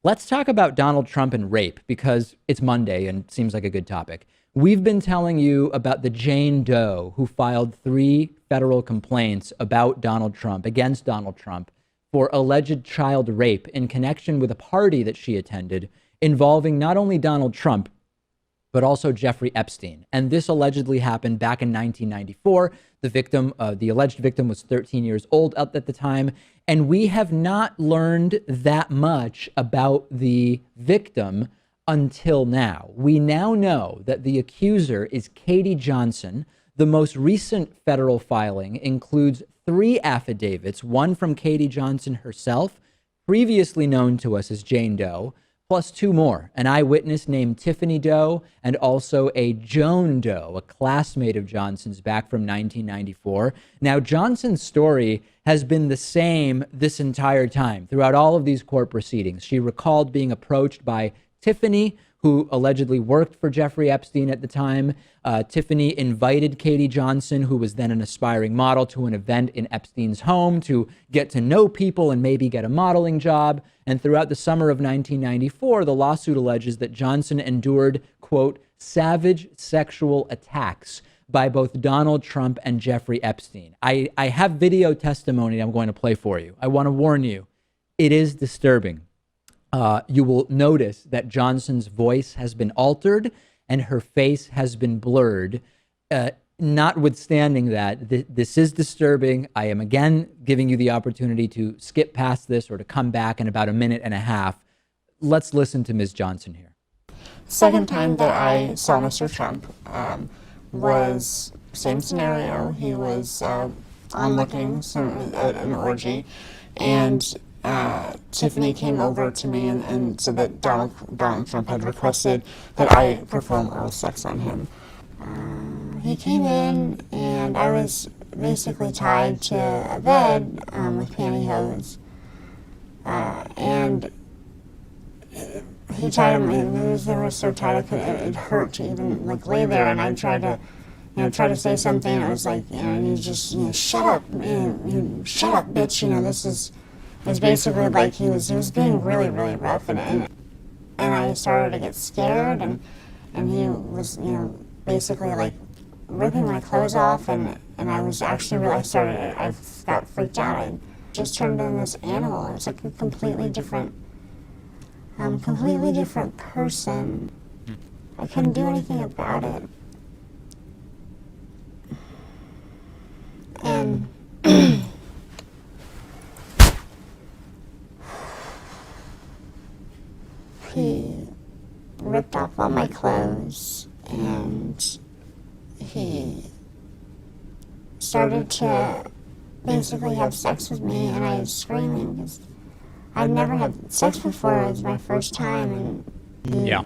Let's talk about Donald Trump and rape because it's Monday and seems like a good topic. We've been telling you about the Jane Doe who filed 3 federal complaints about Donald Trump, against Donald Trump, for alleged child rape in connection with a party that she attended involving not only Donald Trump, but also Jeffrey Epstein. And this allegedly happened back in 1994. The alleged victim was 13 years old at the time. And we have not learned that much about the victim until now. We now know that the accuser is Katie Johnson. The most recent federal filing includes 3 affidavits, one from Katie Johnson herself, previously known to us as Jane Doe, plus 2 more, an eyewitness named Tiffany Doe and also a Joan Doe, a classmate of Johnson's back from 1994. Now, Johnson's story has been the same this entire time throughout all of these court proceedings. She recalled being approached by Tiffany, who allegedly worked for Jeffrey Epstein at the time. Tiffany invited Katie Johnson, who was then an aspiring model, to an event in Epstein's home to get to know people and maybe get a modeling job. And throughout the summer of 1994, the lawsuit alleges that Johnson endured, quote, savage sexual attacks by both Donald Trump and Jeffrey Epstein. I have video testimony I'm going to play for you. I want to warn you, it is disturbing. You will notice that Johnson's voice has been altered and her face has been blurred. Notwithstanding that, this is disturbing. I am again giving you the opportunity to skip past this or to come back in about a minute and a half. Let's listen to Ms. Johnson here. Second time that I saw Mr. Trump was same scenario. He was onlooking at an orgy, and Tiffany came over to me and said that Donald Trump had requested that I perform oral sex on him. He came in and I was basically tied to a bed with pantyhose, and he tied him. They were so tight it hurt to even lay there. And I tried to say something. And it was like, you just shut up, shut up, bitch. This is. It was basically like he was being really, really rough, and I started to get scared, and he was, basically ripping my clothes off, and I was actually I got freaked out. I just turned into this animal. It was like a completely different person. I couldn't do anything about it, and. He ripped off all my clothes, and he started to basically have sex with me, and I was screaming because I'd never had sex before. It was my first time. Yeah.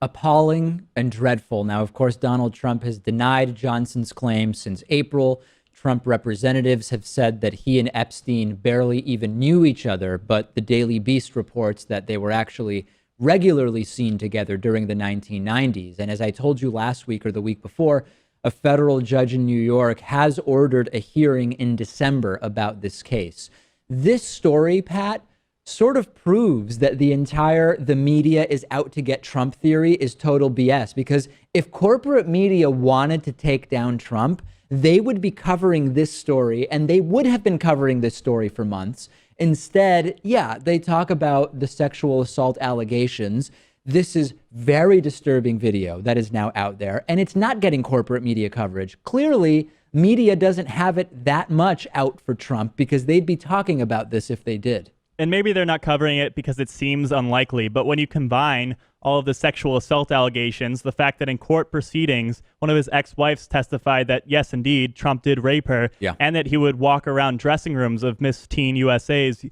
Appalling and dreadful. Now, of course, Donald Trump has denied Johnson's claim since April. Trump representatives have said that he and Epstein barely even knew each other, but the Daily Beast reports that they were actually regularly seen together during the 1990s. And as I told you last week or the week before, a federal judge in New York has ordered a hearing in December about this case. This story, Pat, sort of proves that the media is out to get Trump theory is total BS. Because if corporate media wanted to take down Trump, they would be covering this story, and they would have been covering this story for months. Instead, they talk about the sexual assault allegations. This is very disturbing video that is now out there, and it's not getting corporate media coverage. Clearly, media doesn't have it that much out for Trump because they'd be talking about this if they did. And maybe they're not covering it because it seems unlikely, but when you combine all of the sexual assault allegations, the fact that in court proceedings, one of his ex-wives testified that, yes, indeed, Trump did rape her, and that he would walk around dressing rooms of Miss Teen USA's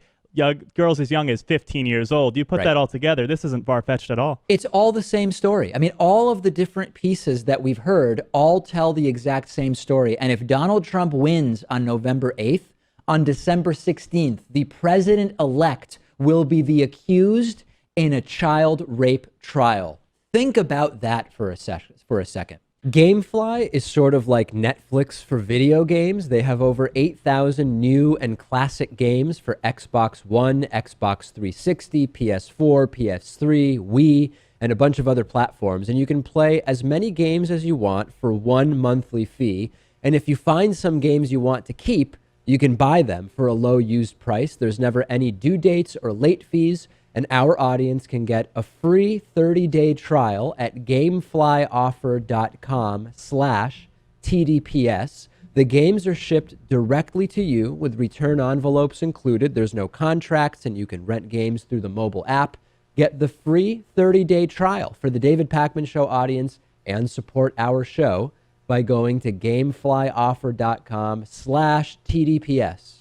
girls as young as 15 years old. You put that all together, this isn't far-fetched at all. It's all the same story. I mean, all of the different pieces that we've heard all tell the exact same story. And if Donald Trump wins on November 8th, on December 16th, the president-elect will be the accused in a child rape trial. Think about that for a second. Gamefly is sort of like Netflix for video games. They have over 8,000 new and classic games for Xbox One, Xbox 360, PS4, PS3, Wii, and a bunch of other platforms. And you can play as many games as you want for one monthly fee. And if you find some games you want to keep, you can buy them for a low used price. There's never any due dates or late fees. And our audience can get a free 30-day trial at gameflyoffer.com/TDPS. The games are shipped directly to you with return envelopes included. There's no contracts, and you can rent games through the mobile app. Get the free 30-day trial for the David Pakman Show audience and support our show by going to gameflyoffer.com/TDPS.